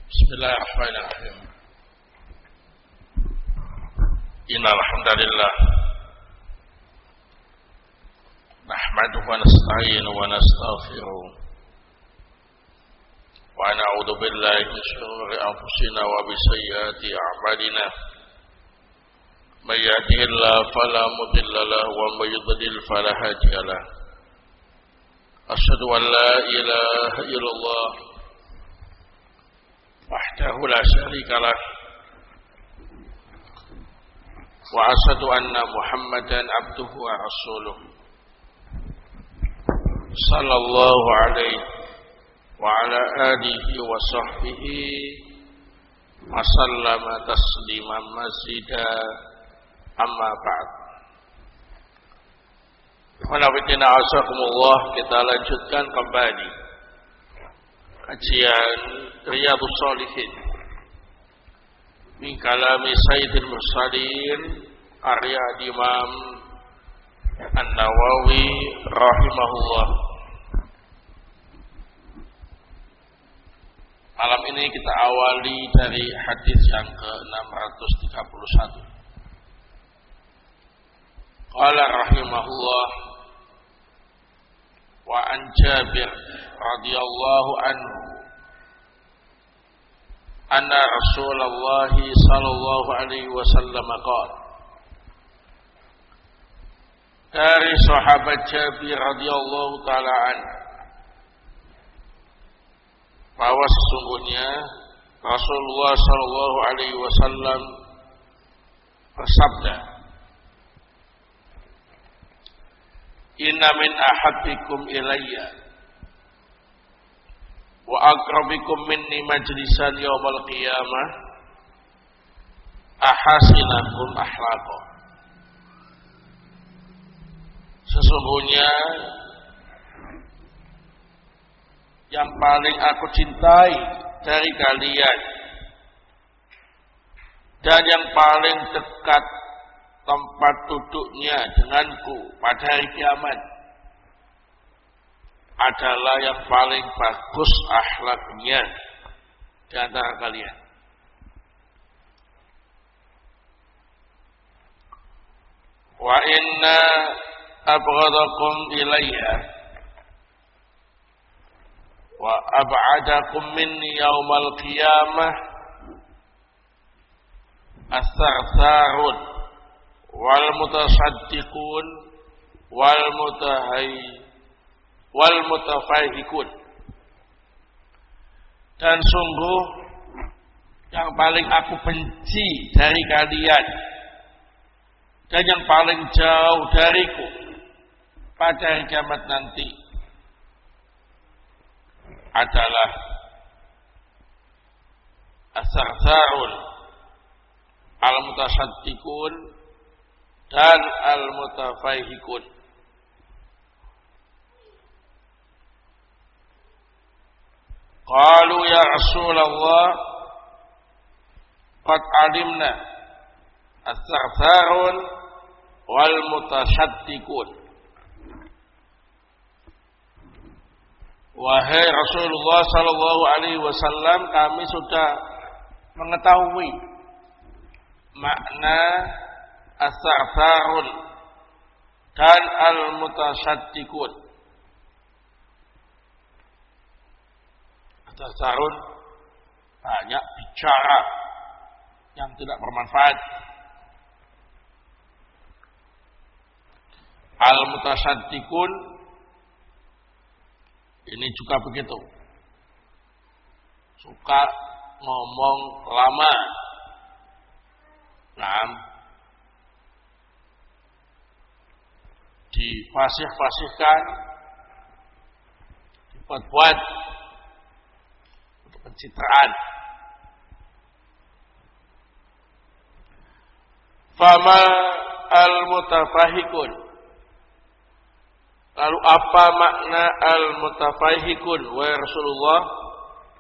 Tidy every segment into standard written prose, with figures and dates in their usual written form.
Bismillahirrahmanirrahim. Innal hamdalillah nahmaduhu wa nasta'inuhu wa nastaghfiruh wa na'udzu billahi min shururi anfusina wa min sayyiati a'malina. May yahdihillahu fala mudilla lahu wa may yudlil fala hadiya lahu. Asyhadu an la ilaha illallah wahdahu la syarika lah wa asyhadu anna Muhammadan abduhu wa rasuluh sallallahu alaihi wa ala alihi wa sahbihi wa sallama tasliman mazida amma ba'd. Kita lanjutkan kembali kajian Riyadhus Shalihin min kalami Sayyidil Mursalin karya Imam An-Nawawi rahimahullah. Malam ini kita awali dari hadis yang ke-631. Qala rahimahullah wa an Jabir radhiyallahu anhu anna Rasulullah sallallahu alaihi wasallam qala. Dari sahabat Jabir radhiyallahu taala anhu bahwa sesungguhnya Rasulullah sallallahu alaihi wasallam bersabda, inna min ahabbikum ilayya wa aqrabikum minni majlisan yawmal qiyamah ahasinakum akhlaqa. Sesungguhnya yang paling aku cintai dari kalian dan yang paling dekat tempat duduknya denganku pada hari kiamat adalah yang paling bagus akhlaknya di antara kalian. Wa inna abghadakum ilayya wa ab'adakum minni yaumal qiyamah as-sarsarun wal mutasaddiqun wal mutafahikun. Dan sungguh yang paling aku benci dari kalian dan yang paling jauh dariku pada hari kiamat nanti adalah as-sarsarun, al-mutasaddiqun dan al-mutafahikun. Qalu ya Rasulullah qad alimna as-sarsarun wal mutasaddiqun. Wahai Rasulullah sallallahu alaihi wasallam, kami sudah mengetahui makna as-sarsarun dan al-mutasaddiqun. As-sarsarun banyak bicara yang tidak bermanfaat. Al-mutasaddiqun ini juga begitu, suka ngomong lama. Difasih-fasihkan, dibuat-buat untuk pencitraan. Fama al-mutafahikun. Lalu apa makna al-mutafahikun wa Rasulullah?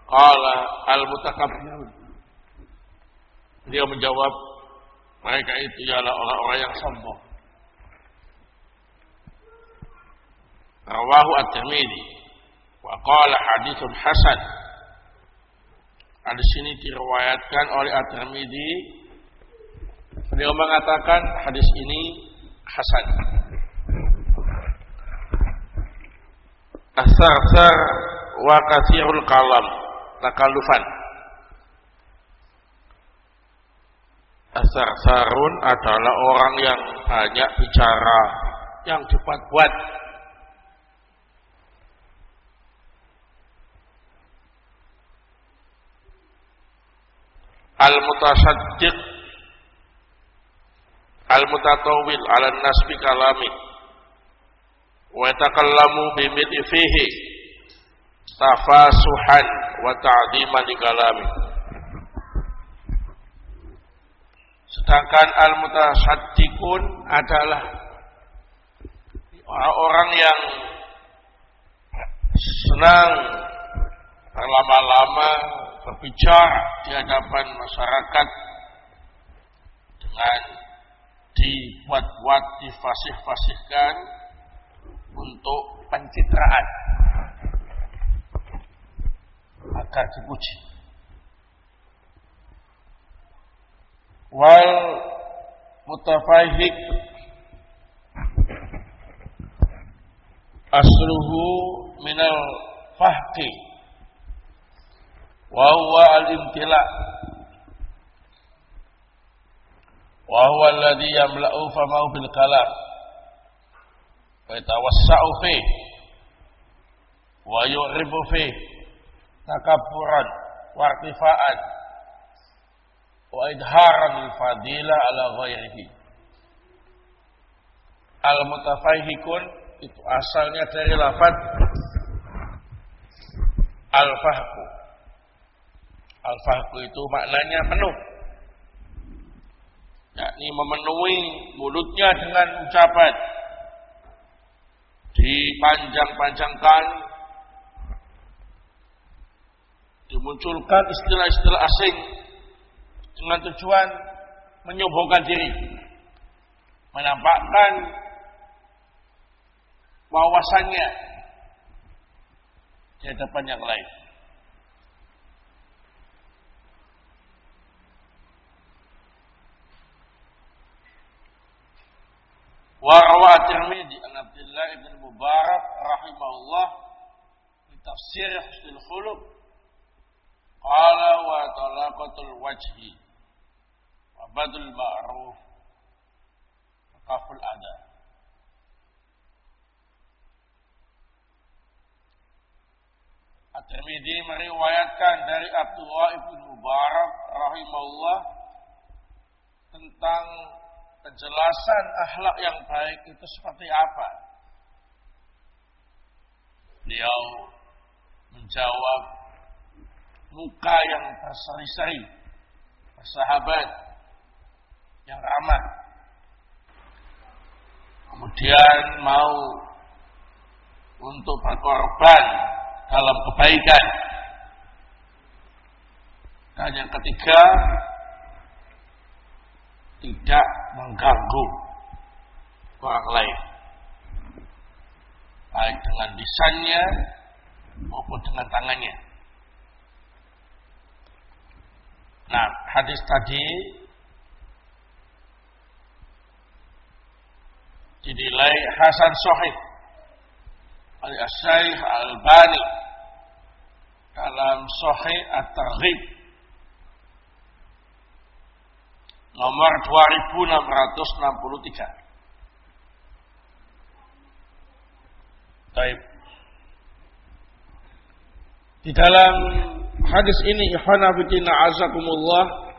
Qala al-mutakabbirun. Dia menjawab, mereka itu ialah orang-orang yang sombong. Rawahu at-Tirmidzi wa qala haditsun hasan. Hadis ini diriwayatkan oleh At-Tirmidzi. Beliau mengatakan hadis ini hasan. As-sarsar wa katsirul kalam takallufan. As-sarsarun adalah orang yang banyak bicara, yang dibuat-buat. Al-mutasaddiq al-mutatawwil 'ala an-nas bi kalami wa yatakallamu bi mithli fihi tafasuhan wa ta'dhiman li kalami. Sedangkan al-mutasaddiqun adalah orang yang senang berlama-lama berbicara di hadapan masyarakat dengan dibuat-buat, difasih-fasihkan untuk pencitraan agar dipuji. Wal mutafahik asluhu minal fahqi wa huwa al-imtila wa huwa alladhi yamla'u famahu bil kalam wa yatawassa'u fihi wa yu'ribu fihi takabburan wa irtifa'an wa idharan lil fadila ala ghairihi. Al-mutafahikun itu asalnya dari lafaz al-fahqu. Al-fahqu itu maknanya penuh, yakni memenuhi mulutnya dengan ucapan, dipanjang-panjangkan, dimunculkan istilah-istilah asing dengan tujuan menyombongkan diri, menampakkan wawasannya di hadapan yang lain. Wa rawa At-Tirmidzi an Abdullah bin Mubarak rahimahullah fi tafsir husnul khuluq qala wa talaqatul wajhi wa badul ma'ruf wa kaful adha. At-Tirmidzi meriwayatkan dari Abdullah bin Mubarak rahimahullah tentang penjelasan akhlak yang baik itu seperti apa. Beliau menjawab, muka yang berseri-seri, bersahabat, yang ramah, kemudian mau untuk berkorban dalam kebaikan, dan yang ketiga tidak mengganggu orang lain, baik dengan lisannya maupun dengan tangannya. Nah, hadis tadi dinilai hasan sahih oleh Syekh Al-Albani dalam Sahih At-Targhib nomor 2663. Baik. Di dalam hadis ini ikhwana fillah azakumullah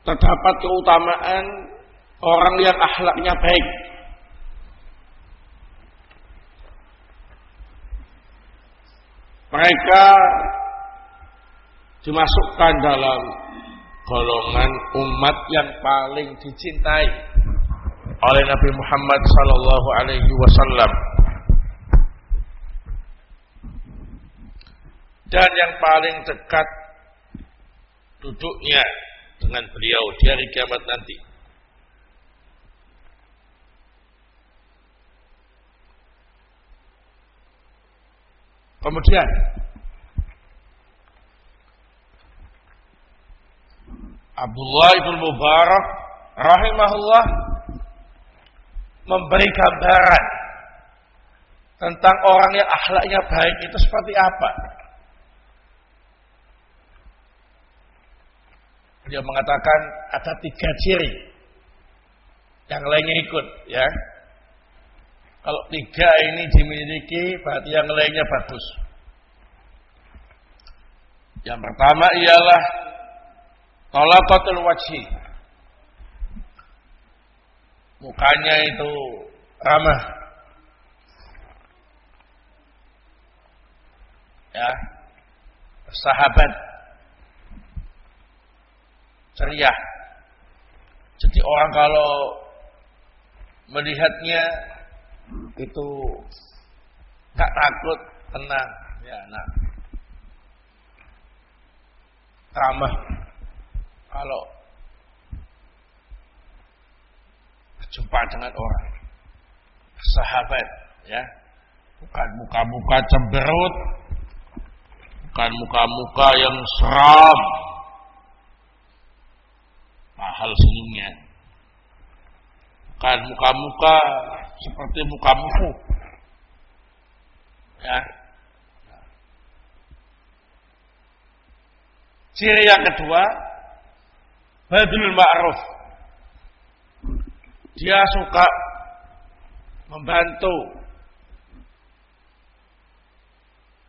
terdapat keutamaan orang yang akhlaknya baik. Mereka dimasukkan dalam golongan umat yang paling dicintai oleh Nabi Muhammad sallallahu alaihi wasallam dan yang paling dekat duduknya dengan beliau di hari kiamat nanti. Kemudian Abdullah bin Mubarak rahimahullah memberi gambaran tentang orang yang akhlaknya baik itu seperti apa. Dia mengatakan ada 3 ciri, yang lainnya ikut, ya. Kalau 3 ini dimiliki, berarti yang lainnya bagus. Yang pertama ialah talaqatul wajhi. Mukanya itu ramah, ya, sahabat, ceria. Jadi orang kalau melihatnya itu tak takut, tenang, ya, nah, ramah. Kalau berjumpa dengan orang, sahabat, ya, bukan muka-muka cemberut, bukan muka-muka yang seram, mahal senyumnya, bukan muka-muka seperti muka-muku, ya. Ciri yang kedua, badlul ma'ruf. Dia suka membantu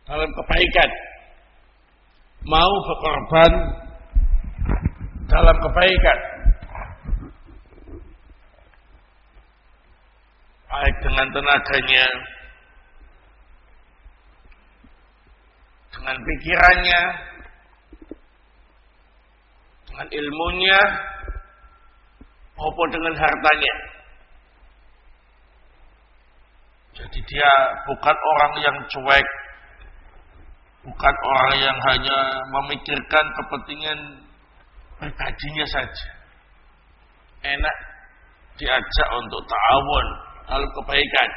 dalam kebaikan, mau berkorban dalam kebaikan, baik dengan tenaganya, dengan pikirannya, dengan ilmunya, maupun dengan hartanya. Jadi dia bukan orang yang cuek, bukan orang yang hanya memikirkan kepentingan pribadinya saja. Enak diajak untuk ta'awun dalam kebaikan.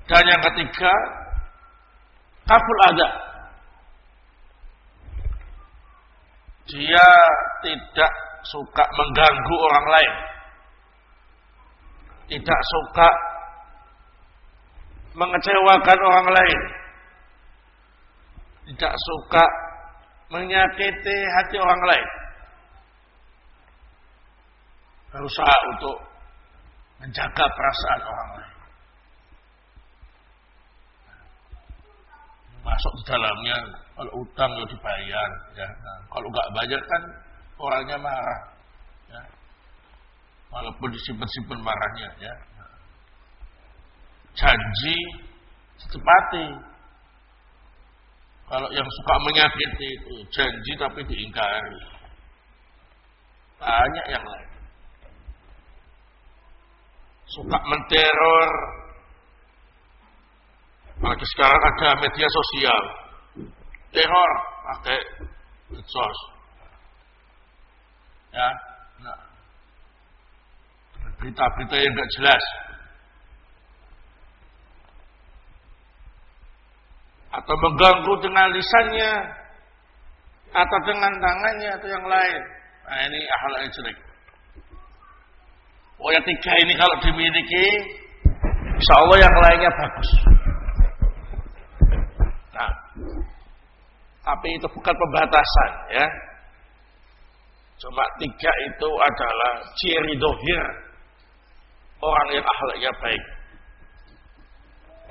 Dan yang ketiga, kaful adha. Dia tidak suka mengganggu orang lain, tidak suka mengecewakan orang lain, tidak suka menyakiti hati orang lain. Berusaha untuk menjaga perasaan orang lain. Masuk di dalamnya, kalau utang ya dibayar, ya. Nah, kalau nggak bayar kan orangnya marah, ya. Walaupun disimpan-simpan marahnya, ya. Nah. Janji ditepati. Kalau yang suka menyakiti itu janji tapi diingkari. Banyak yang lain. Suka menteror. Apalagi sekarang ada media sosial, teror pakai medsos, ya, nah, berita-berita yang tidak jelas, atau mengganggu dengan lisannya, atau dengan tangannya atau yang lain. Nah, ini akhlaknya jelek. Oh, yang 3 ini kalau dimiliki, insya Allah yang lainnya bagus. Nah, tapi itu bukan pembatasan, ya. Cuma 3 itu adalah ciri dohir orang yang akhlaknya baik.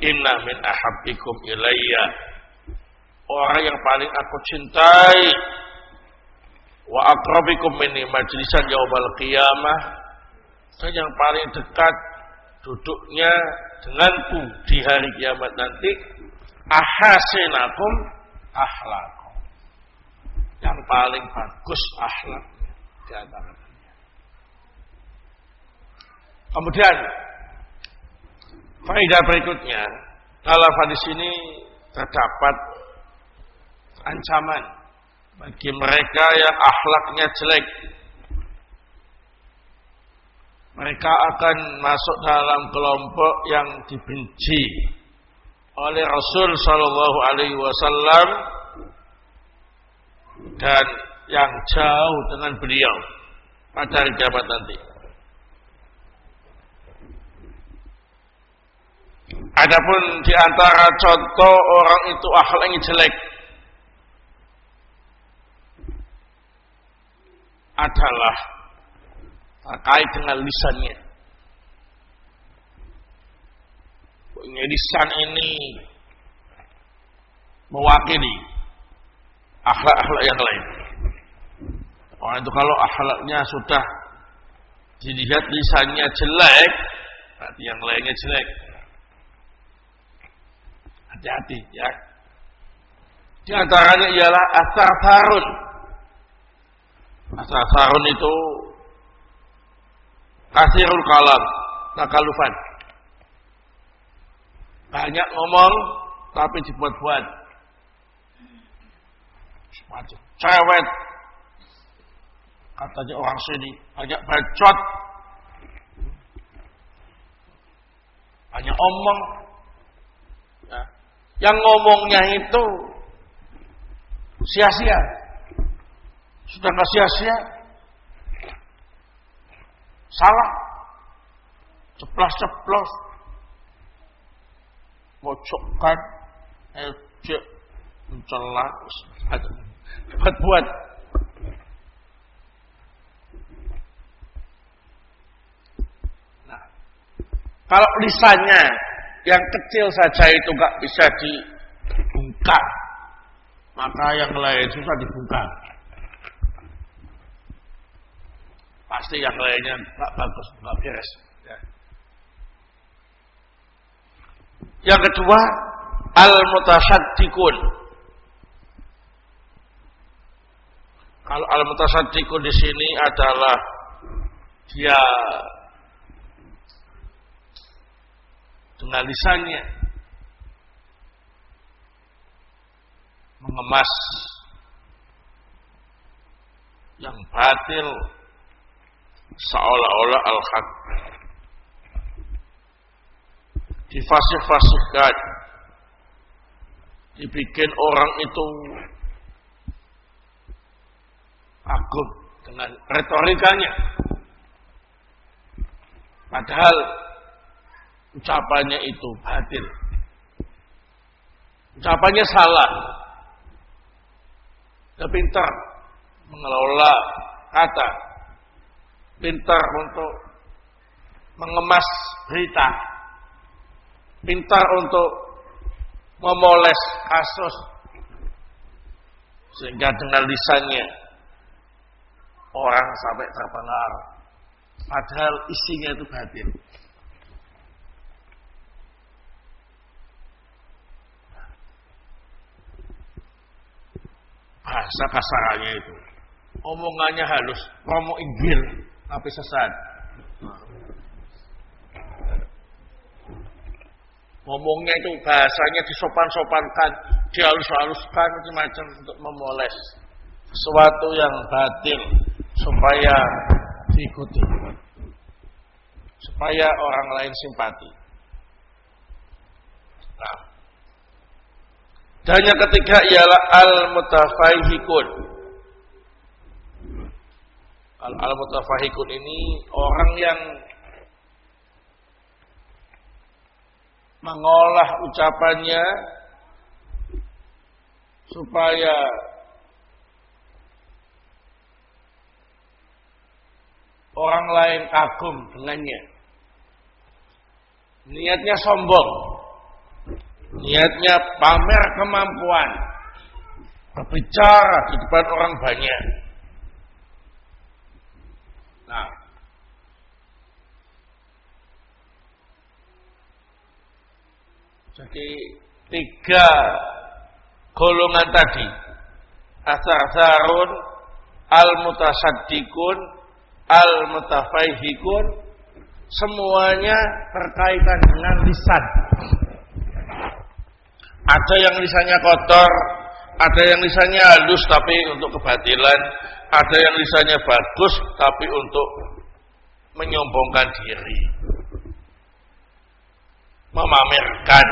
Inna min ahabbikum ilayya, orang yang paling aku cintai, wa aqrabikum minni majlisan yaumal qiyamah, dan yang paling dekat duduknya denganku di hari kiamat nanti, ahasinakum akhlaqum, yang paling bagus akhlaknya di antara kalian. Kemudian faedah berikutnya, dalam hadis ini terdapat ancaman bagi mereka yang akhlaknya jelek. Mereka akan masuk dalam kelompok yang dibenci oleh Rasul sallallahu alaihi wasallam dan yang jauh dengan beliau pada hari kiamat nanti. Adapun di antara contoh orang itu akhlaknya jelek adalah terkait dengan lisannya. Lisan ini mewakili akhlak-akhlak yang lain. Orang itu kalau akhlaknya sudah dilihat lisannya jelek, berarti yang lainnya jelek. Hati-hati ya. Di antaranya ialah as-sarfarun. As-sarfarun itu kasirul kalam, takalufan. Banyak ngomong tapi dibuat-buat. Cewek katanya orang sini, banyak bacot, banyak omong ya. Yang ngomongnya itu sia-sia, sudah nggak sia-sia, salah, ceplos-ceplos, mojokkan, ejek, mencela, buat-buat. Nah, kalau lisannya yang kecil saja itu gak bisa dibungkam, maka yang lain susah dibungkam. Pasti yang lainnya gak bagus, gak beres. Ya. Yang kedua, al-mutasaddiqun. Kalau al-mutasaddiqun di sini adalah dia dengan lisannya mengemas yang batil seolah-olah al-haq, difasih-fasihkan, dibikin orang itu kagum dengan retorikanya, padahal ucapannya itu batil, ucapannya salah. Dia pintar mengelola kata, pintar untuk mengemas berita, pintar untuk memoles kasus, sehingga dengan lisannya orang sampai terpengaruh, padahal isinya itu batil. Bahasa kasarannya itu, omongannya halus, romo inggil, tapi sesat. Ngomongnya itu bahasanya disopan-sopankan, dihalus-haluskan macam-macam untuk memoles sesuatu yang batil supaya diikuti, supaya orang lain simpati. Nah, dan yang ketiga ialah al-mutafahikun. Al-mutafahikun ini orang yang mengolah ucapannya supaya orang lain kagum dengannya. Niatnya sombong, niatnya pamer kemampuan, berbicara di depan orang banyak. Nah, jadi tiga golongan tadi, as-sarfarun, al-mutasaddiqun, al-mutafahikun, semuanya berkaitan dengan lisan. Ada yang lisannya kotor, ada yang lisannya halus tapi untuk kebatilan, ada yang lisannya bagus tapi untuk menyombongkan diri, memamerkan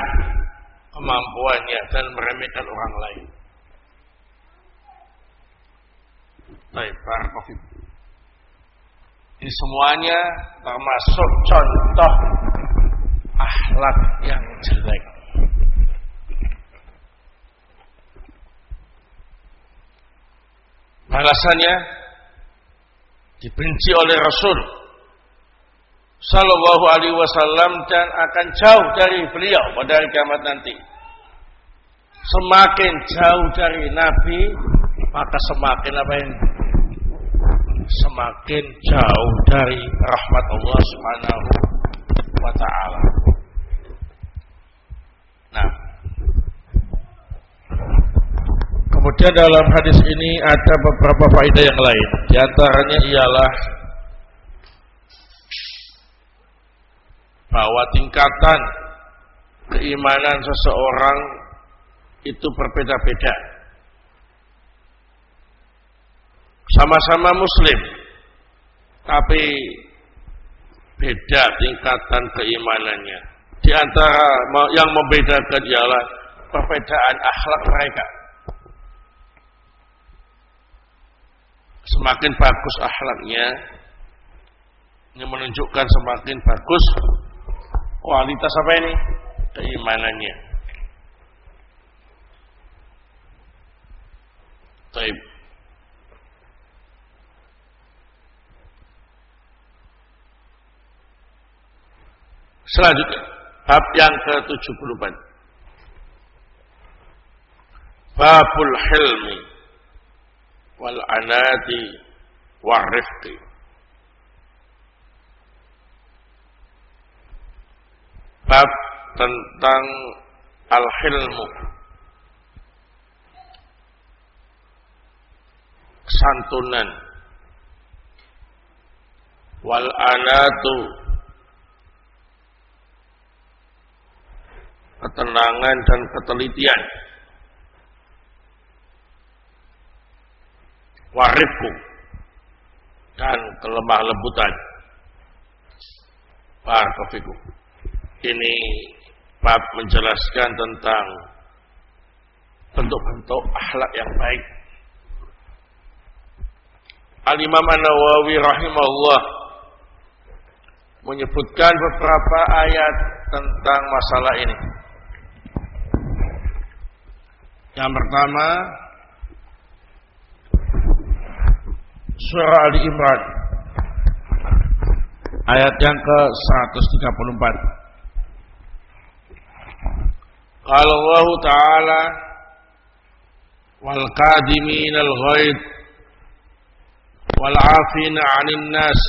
kemampuannya dan meremehkan orang lain. Baik, barakallahu. Ini semuanya termasuk contoh akhlak yang jelek. Balasannya dibenci oleh Rasul Sallallahu Alaihi Wasallam dan akan jauh dari beliau pada hari kiamat nanti. Semakin jauh dari Nabi, maka semakin apa ini? Semakin jauh dari rahmat Allah Subhanahu wa Ta'ala. Nah, kemudian dalam hadis ini ada beberapa faedah yang lain. Di antaranya ialah bahwa tingkatan keimanan seseorang itu berbeda-beda. Sama-sama muslim, tapi beda tingkatan keimanannya. Di antara yang membedakan ialah perbedaan akhlak mereka. Semakin bagus akhlaknya, ini menunjukkan semakin bagus kualitas apa ini? Keimanannya. Baik. Selanjutnya, bab yang ke-74. Babul hilmi wal anati war rifqi. Bab tentang al-hilmu, kesantunan, wal anatu, ketenangan dan ketelitian, warifku, dan kelemah lembutan. Barakallahu. Ini bab menjelaskan tentang bentuk-bentuk akhlak yang baik. Al-Imam An-Nawawi rahimahullah menyebutkan beberapa ayat tentang masalah ini. Yang pertama, surah Ali Imran ayat yang ke-134. Qala Allah Ta'ala wal qadiminal ghaid wal 'afina 'anil nas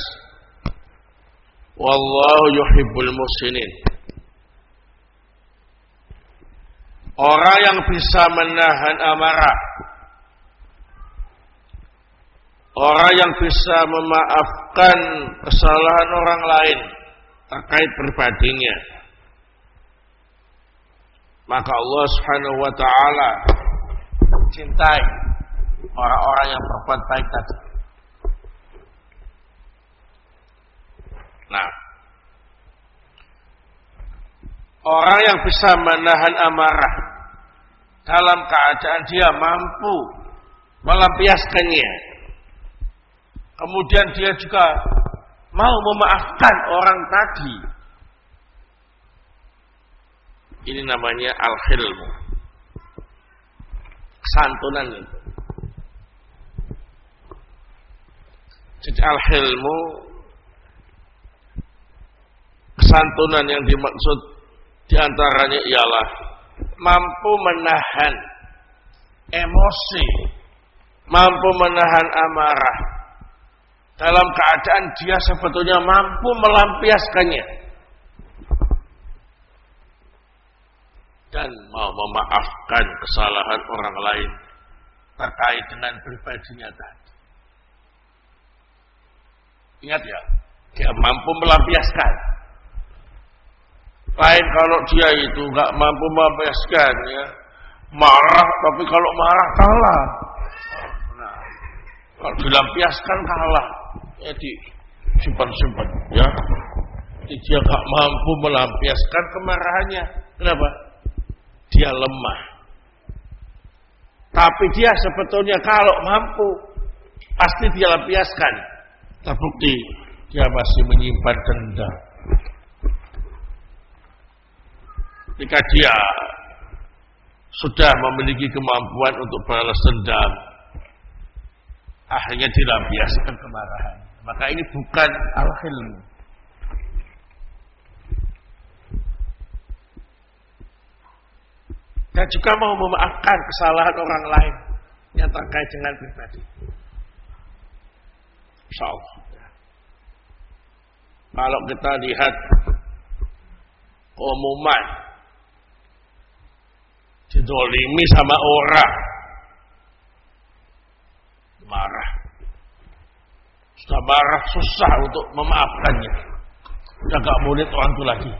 wallahu yuhibbul muhsinin. Orang yang bisa menahan amarah, orang yang bisa memaafkan kesalahan orang lain terkait pribadinya, maka Allah Subhanahu wa Ta'ala cintai orang-orang yang berbuat baik tadi. Nah, orang yang bisa menahan amarah dalam keadaan dia mampu melampiaskannya, kemudian dia juga mau memaafkan orang tadi, ini namanya al-hilmu, kesantunan itu. Jadi al-hilmu, kesantunan yang dimaksud diantaranya ialah mampu menahan emosi, mampu menahan amarah dalam keadaan dia sebetulnya mampu melampiaskannya dan mau memaafkan kesalahan orang lain terkait dengan pribadinya tadi. Ingat ya, dia mampu melampiaskan. Lain kalau dia itu nggak mampu melampiaskan, ya marah, tapi kalau marah kalah. Nah, kalau dilampiaskan kalah, ya disimpan-simpan, ya. Jadi dia nggak mampu melampiaskan kemarahannya. Kenapa? Dia lemah. Tapi dia sebetulnya kalau mampu pasti dia lampiaskan. Terbukti dia masih menyimpan dendam. Ketika dia sudah memiliki kemampuan untuk balas dendam, akhirnya dilampiaskan kemarahan. Maka ini bukan al-hilm. Dan juga mau memaafkan kesalahan orang lain yang terkait dengan pribadi. Insyaallah. Kalau kita lihat keumuman didolimi sama orang, marah. Sudah marah, susah untuk memaafkannya. Sudah gak mau lihat orang itu lagi.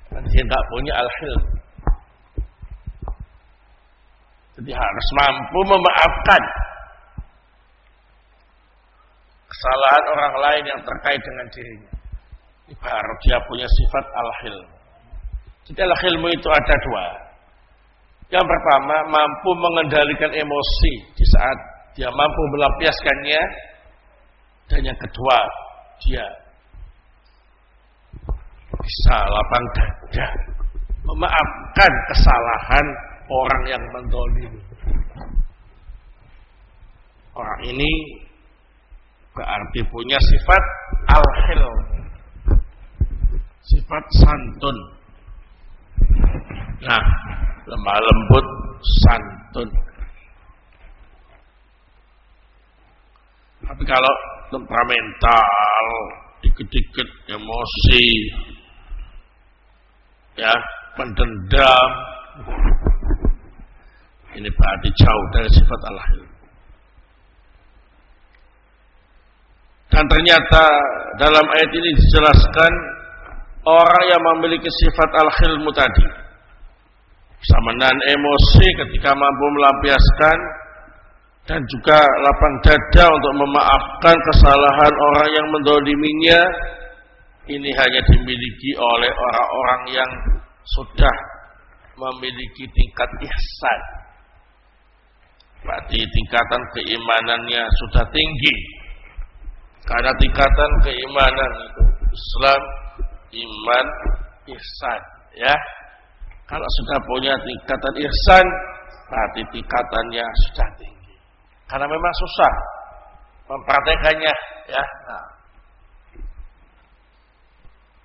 Dan dia gak punya al-hilm. Jadi harus mampu memaafkan kesalahan orang lain yang terkait dengan dirinya. Ini baru dia punya sifat al-hilm. Jadi al-hilm itu ada dua. Yang pertama, mampu mengendalikan emosi di saat dia mampu melampiaskannya. Dan yang kedua, dia bisa lapang dada memaafkan kesalahan orang yang menzalimi. Orang ini berarti punya sifat al-hilm, sifat santun. Nah, lemah lembut, santun. Tapi kalau temperamental, dikit-dikit emosi, ya, pendendam, ini berarti jauh dari sifat al-hilm. Dan ternyata dalam ayat ini dijelaskan orang yang memiliki sifat al-hilmu tadi bisa menahan emosi ketika mampu melampiaskan dan juga lapang dada untuk memaafkan kesalahan orang yang mendoliminya. Ini hanya dimiliki oleh orang-orang yang sudah memiliki tingkat ihsan. Berarti tingkatan keimanannya sudah tinggi. Karena tingkatan keimanan itu Islam, iman, ihsan, ya. Kalau sudah punya tingkatan ihsan, berarti tingkatannya sudah tinggi. Karena memang susah mempraktekannya, ya. Nah,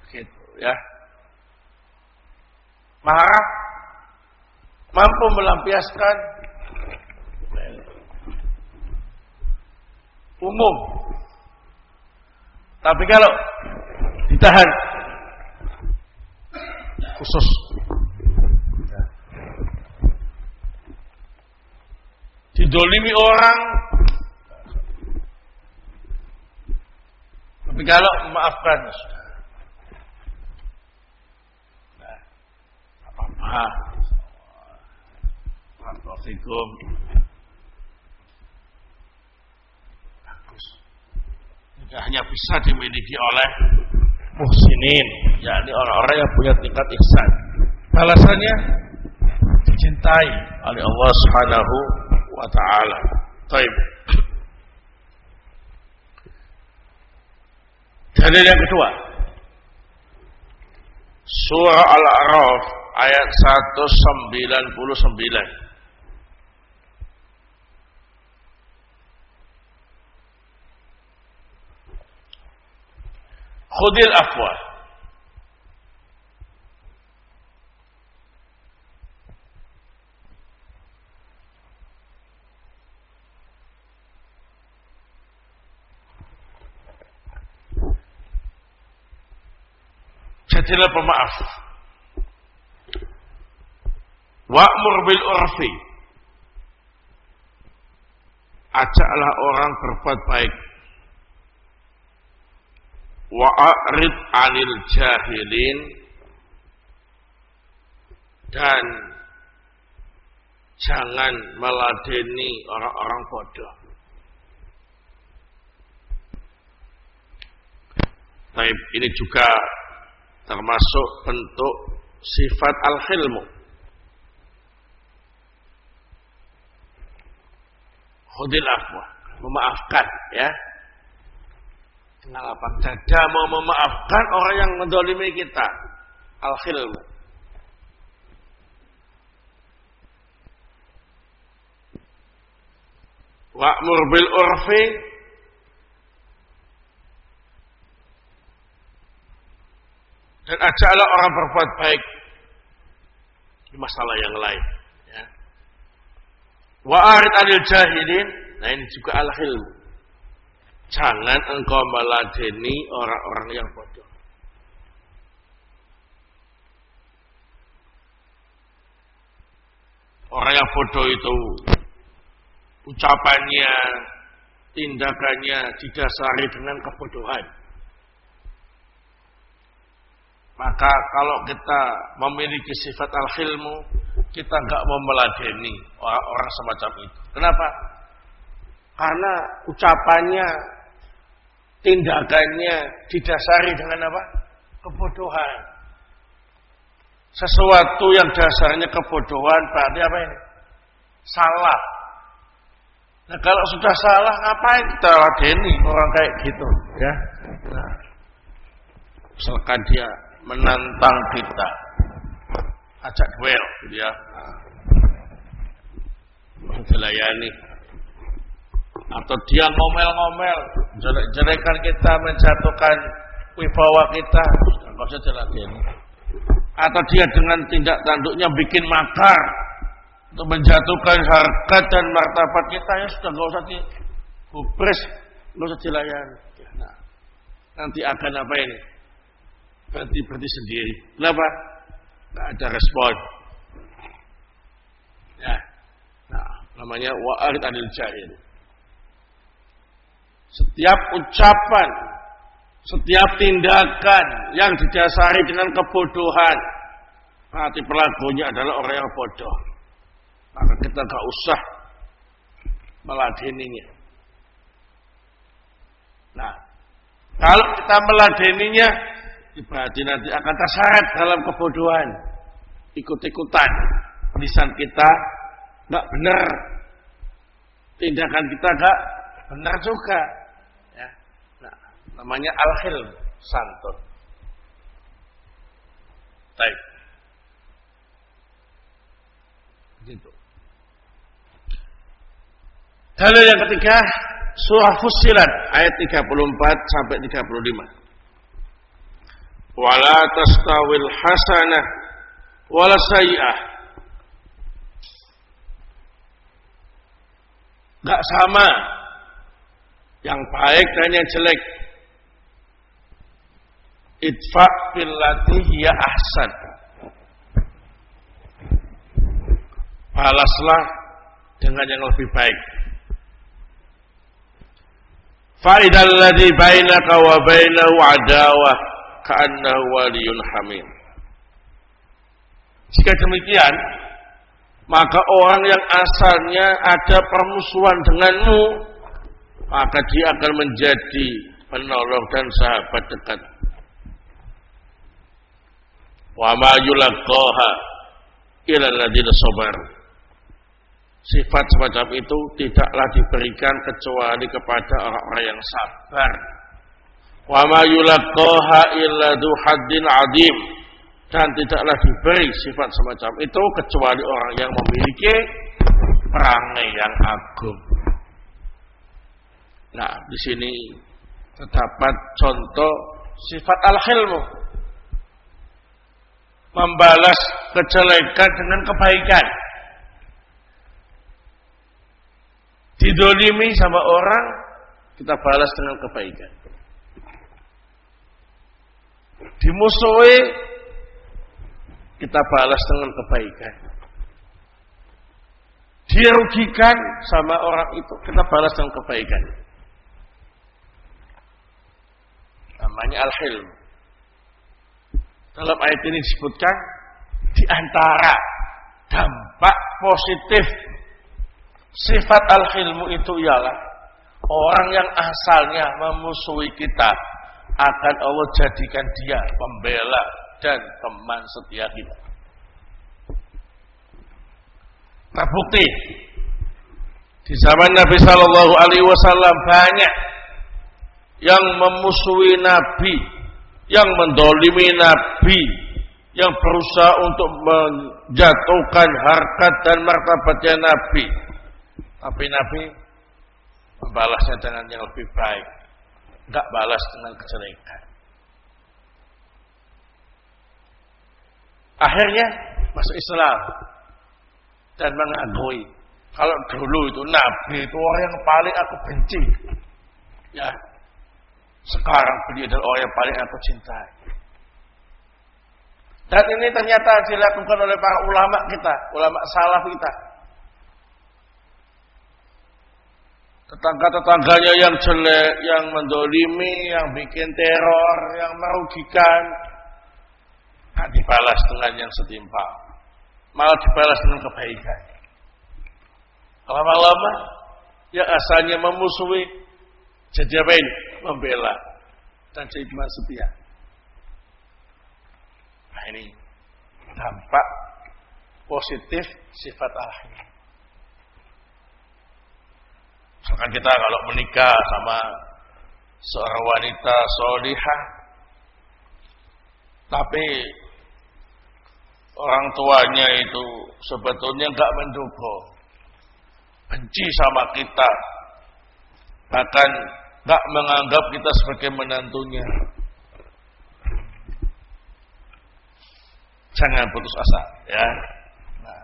gitu, ya. Marah, mampu melampiaskan, umum. Tapi kalau ditahan, khusus. Didolimi orang, tapi kalau memaafkan, nah, apa-apa. Assalamualaikum. Bagus. Tidak hanya bisa dimiliki oleh muhsinin, yakni orang-orang yang punya tingkat ihsan. Balasannya dicintai oleh Allah Subhanahu wa ta'ala. Baik. Dalil yang kedua, Surah Al-A'raf ayat 199. Khudil afwa, jadilah pemaaf. Wa'mur bil urfi, ajaklah orang berbuat baik. Wa'arid 'anil jahilin, dan jangan meladeni orang-orang bodoh. Baik, ini juga termasuk bentuk sifat al-hilmu. khudil afwa, memaafkan ya. Dengan lapang dada mau memaafkan orang yang mendolimi kita. Al-khilm. Wa'mur bil urfi, dan ajaklah orang berbuat baik di masalah yang lain ya. Wa'arid 'anil jahilin, nah ini juga al-khilm. Jangan engkau meladeni orang-orang yang bodoh. Orang yang bodoh itu ucapannya, tindakannya didasari dengan kebodohan. Maka kalau kita memiliki sifat al-khilmu, kita enggak mau meladeni orang-orang semacam itu. Kenapa? Karena ucapannya, tindakannya didasari dengan apa? Kebodohan. Sesuatu yang dasarnya kebodohan berarti apa ini? Salah. Nah kalau sudah salah, ngapain kita ladeni orang kayak gitu ya? Nah, misalkan dia menantang kita, ajak duel gitu ya, dilayani. Atau dia ngomel-ngomel, jelek-jelekan kita, menjatuhkan wibawa kita, nggak usah diladeni. Atau dia dengan tindak tanduknya bikin makar untuk menjatuhkan harkat dan martabat kita, ya sudah nggak usah digubris, nggak usah dilayani. Nah, nanti akan apa ini? Berhenti sendiri. Kenapa? Nggak ada respon. Ya, nah, namanya wa'arid 'anil jahil. Setiap ucapan, setiap tindakan yang didasari dengan kebodohan, berarti pelakunya adalah orang yang bodoh. Maka kita gak usah meladeninya. Nah, kalau kita meladeninya, berarti nanti akan terseret dalam kebodohan, ikut-ikutan. Lisan kita gak benar, tindakan kita gak benar juga. Ya. Nah, namanya al-khilm, santun. Baik. Gitu. Dalil yang ketiga, surah Fussilat ayat 34 sampai 35. Wala tastawil hasanah wala sayyi'ah. Enggak sama yang baik dan yang jelek. Idfa billati hiya ahsan. Balaslah dengan yang lebih baik. Fa'idal ladzi bainaka wa bainahu adawah ka'annahu waliyyun hamim. Jika demikian, maka orang yang asalnya ada permusuhan denganmu, maka dia akan menjadi penolong dan sahabat dekat. Wa ma yulaqaha illa alladziina sabaru. Sifat semacam itu tidaklah diberikan kecuali kepada orang-orang yang sabar. Wa ma yulaqaha illa dzu haddin 'adzim. Dan tidaklah diberi sifat semacam itu kecuali orang yang memiliki perangai yang agung. Nah, di sini terdapat contoh sifat al-hilmu. Membalas kejelekan dengan kebaikan. Didolimi sama orang, kita balas dengan kebaikan. Dimusuhi, kita balas dengan kebaikan. Dirugikan sama orang itu, kita balas dengan kebaikan. Namanya al-hilm. Dalam ayat ini disebutkan di antara dampak positif sifat al-hilmu itu ialah orang yang asalnya memusuhi kita akan Allah jadikan dia pembela dan teman setia kita. Terbukti Di zaman Nabi Sallallahu Alaihi Wasallam banyak yang memusuhi Nabi, yang mendolimi Nabi, yang berusaha untuk menjatuhkan harkat dan martabatnya Nabi. Tapi Nabi membalasnya dengan yang lebih baik, enggak balas dengan kejelekan. Akhirnya masuk Islam dan mengakui kalau dulu itu Nabi itu orang yang paling aku benci, ya. Sekarang beliau adalah orang yang paling aku cintai. Dan ini ternyata dilakukan oleh para ulama kita, ulama salaf kita. Tetangga-tetangganya yang jelek, yang mendolimi, yang bikin teror, yang merugikan, tak dibalas dengan yang setimpal, malah dibalas dengan kebaikan. Lama-lama yang asalnya memusuhi jadi apa ini? Membela dan jadi teman setia. Nah ini dampak positif sifat al-hilm. Misalkan kita kalau menikah sama seorang wanita solihah, tapi orang tuanya itu sebetulnya enggak mendukung, benci sama kita, bahkan enggak menganggap kita sebagai menantunya, jangan putus asa, ya. Nah,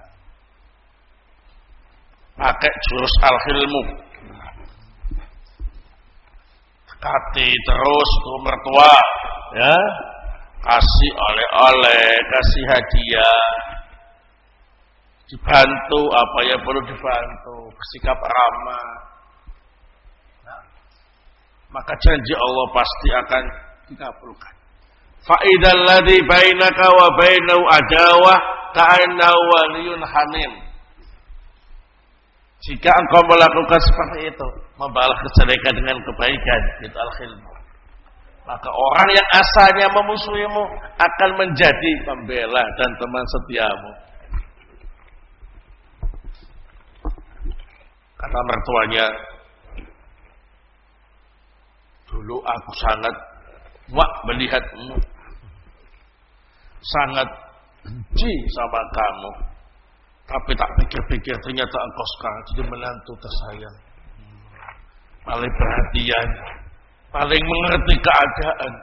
pakai jurus al-hilmu, dekati terus ke mertua, ya. Kasih oleh-oleh, kasih hadiah, dibantu apa yang perlu dibantu, bersikap ramah. Nah, maka janji Allah pasti akan dikabulkan. Fa'idal ladzi bainaka wa bainahu adawah ka'annahu waliyyun hamim. Jika engkau melakukan seperti itu, membalas kejelekan dengan kebaikan, itu al-hilm, maka orang yang asalnya memusuhimu akan menjadi pembela dan teman setiamu. Kata mertuanya, dulu aku sangat melihatmu, sangat benci sama kamu, tapi tak pikir-pikir ternyata engkau sekarang jadi menantu tersayang, paling perhatian, paling mengerti keadaan.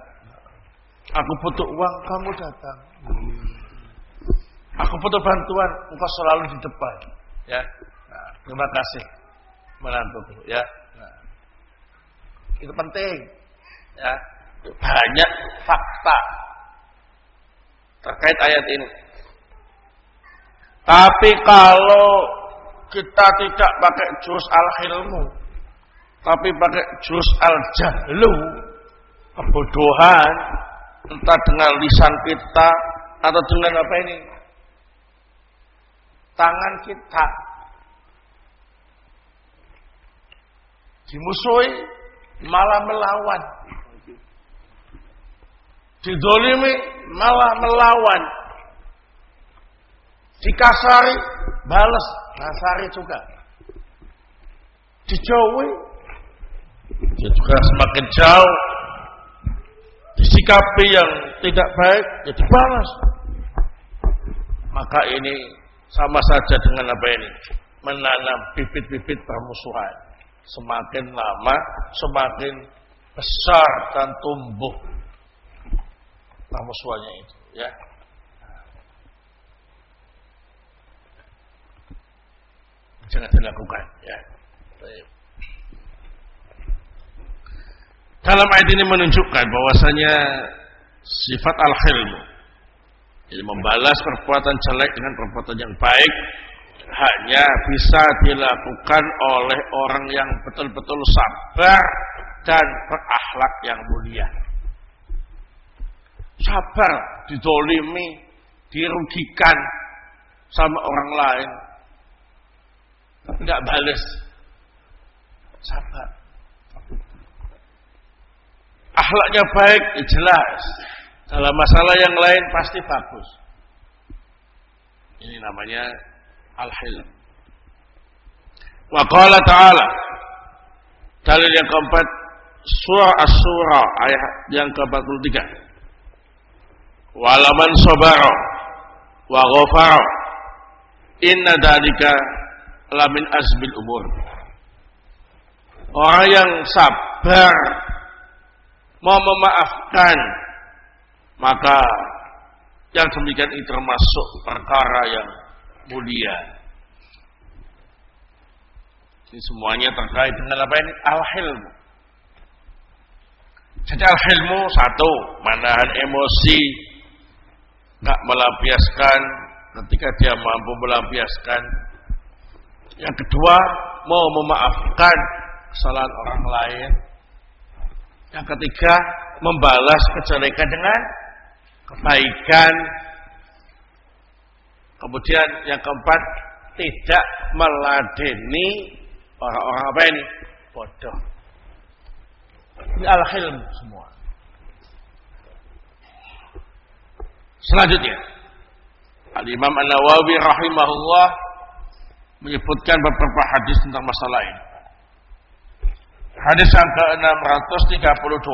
Aku butuh uang, kamu datang. Aku butuh bantuan, engkau selalu di depan. Ya, nah, terima kasih menantuku. Ya, nah, itu penting. Ya, banyak fakta terkait ayat ini. Tapi kalau kita tidak pakai jurus al-hilmu, tapi pakai jurus al-jahlu, kebodohan, entah dengan lisan kita atau dengan apa ini, tangan kita, dimusuhi malah melawan, didolimi malah melawan, dikasari balas kasari juga, dijauhi dia juga semakin jauh, disikapi yang tidak baik ya dibalas. Maka ini sama saja dengan apa ini, menanam bibit-bibit permusuhan. Semakin lama semakin besar dan tumbuh permusuhannya itu, ya. Jangan dilakukan, ya. Dalam ayat ini menunjukkan bahwasanya sifat al-hilm, jadi membalas perbuatan jelek dengan perbuatan yang baik, hanya bisa dilakukan oleh orang yang betul-betul sabar dan berakhlak yang mulia. Sabar didolimi, dirugikan sama orang lain, tapi tidak balas. Sabar. Akhlaknya baik, jelas. Dalam masalah yang lain pasti bagus. Ini namanya al-hilm. Wa qala ta'ala, dalil yang keempat, surah Asy-Syura ayat yang ke-43. Walaman sabara wa ghafara inna dzalika lamin azbil umur. Orang yang sabar mau memaafkan, maka yang demikian itu termasuk perkara yang mulia. Ini semuanya terkait dengan apa ini? Al-hilmu. Jadi al-hilmu satu, menahan emosi, nggak melampiaskan ketika dia mampu melampiaskan. Yang kedua, mau memaafkan kesalahan orang lain. Yang ketiga, membalas kejelekan dengan kebaikan. Kemudian yang keempat, tidak meladeni orang-orang apa ini? Bodoh. Ini al-hilm semua. Selanjutnya, Al-Imam An-Nawawi rahimahullah menyebutkan beberapa hadis tentang masalah ini. Hadis yang ke-632.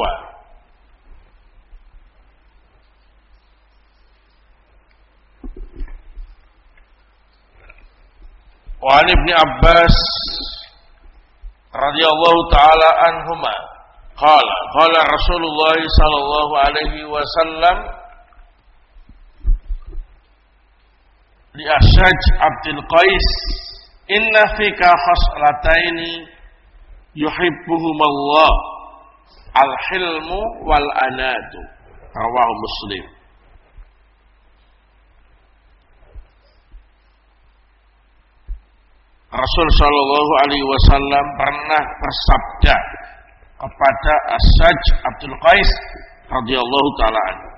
Wa an Ibnu Abbas radhiyallahu taala anhuma qala Rasulullah sallallahu alaihi wasallam li Asyaj Abdul Qais, inna fika khaslataini yuhibbuhumallah, al-hilmu wal anatu, rawahu Muslim. Rasul sallallahu alaihi wasallam pernah bersabda kepada Asyaj Abdul Qais radhiyallahu taala anhu.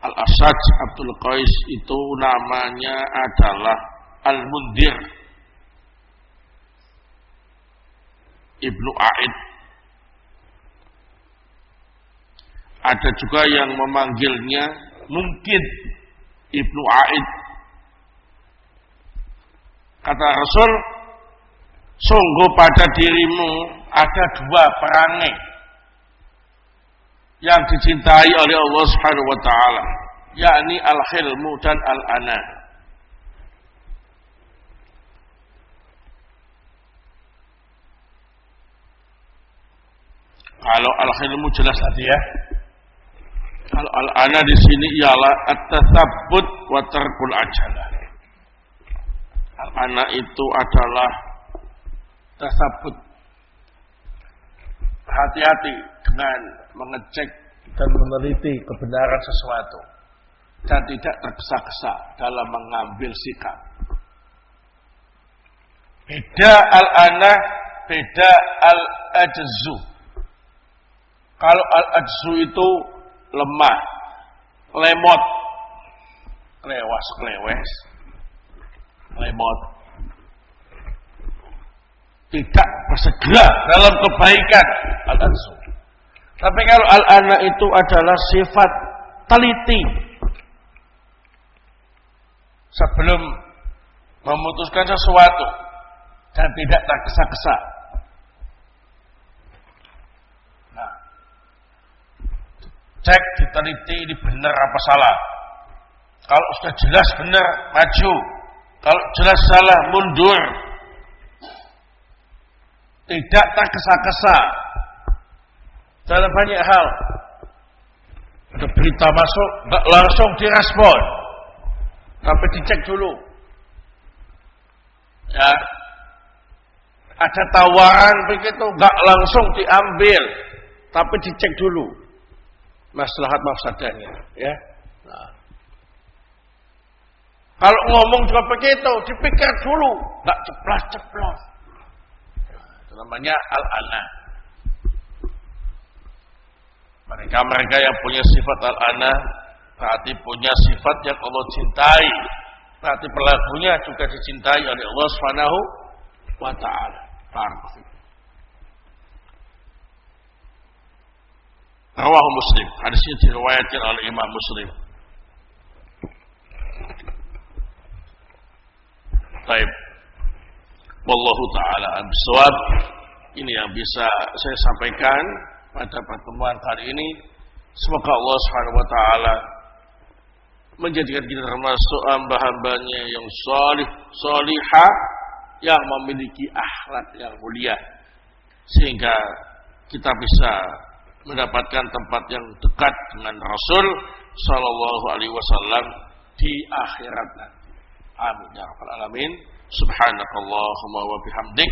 Al-Asyaj Abdul Qais itu namanya adalah Al-Mundhir Ibnu A'id. Ada juga yang memanggilnya mungkin Ibnu A'id. Kata Rasul, sungguh pada dirimu ada dua perangai yang dicintai oleh Allah Subhanahu wa taala, yakni al-hilmu dan al-ana. Kalau al-hilmu jelas tadi ya. Kalau al-ana di sini ialah at-tatsabbut wa tarkul ajalah. Al-ana itu adalah tasabbut, hati-hati dengan mengecek dan meneliti kebenaran sesuatu dan tidak tergesa-gesa dalam mengambil sikap. Beda al-ana, beda al-ajzu. Kalau al-ajzu itu lemah, lemot, klewas, lemot, tidak bersegera dalam kebaikan, al-ajzu. Tapi kalau al-ana itu adalah sifat teliti, sebelum memutuskan sesuatu dan tidak tergesa-gesa. Nah, cek, diteliti ini benar apa salah. Kalau sudah jelas benar, maju. Kalau jelas salah, mundur. Tidak tergesa-gesa dalam banyak hal. Ada berita masuk, nggak langsung direspon, tapi dicek dulu. Ya, ada tawaran begitu, nggak langsung diambil, tapi dicek dulu maslahat mafsadahnya. Ya. Nah. Kalau ngomong juga begitu, dipikir dulu, nggak ceplas-ceplos. Itu namanya al-ana. Mereka yang punya sifat al-ana berarti punya sifat yang Allah cintai. Berarti pelakunya juga dicintai oleh Allah Subhanahu wa taala. Rawahu Muslim. Hadis ini diriwayatkan oleh Imam Muslim. Baik. Wallahu taala bisawab. Ini yang bisa saya sampaikan pada pertemuan kali ini. Semoga Allah Subhanahu wa taala menjadikan kita termasuk hamba-hambanya yang salihah yang memiliki akhlak yang mulia, sehingga kita bisa mendapatkan tempat yang dekat dengan Rasul sallallahu alaihi wasallam di akhirat nanti. Amin ya rabbal alamin. Subhanakallahumma wa bihamdik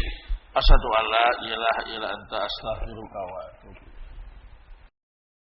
asyhadu an la ilaha illa anta astaghfiruka wa atubu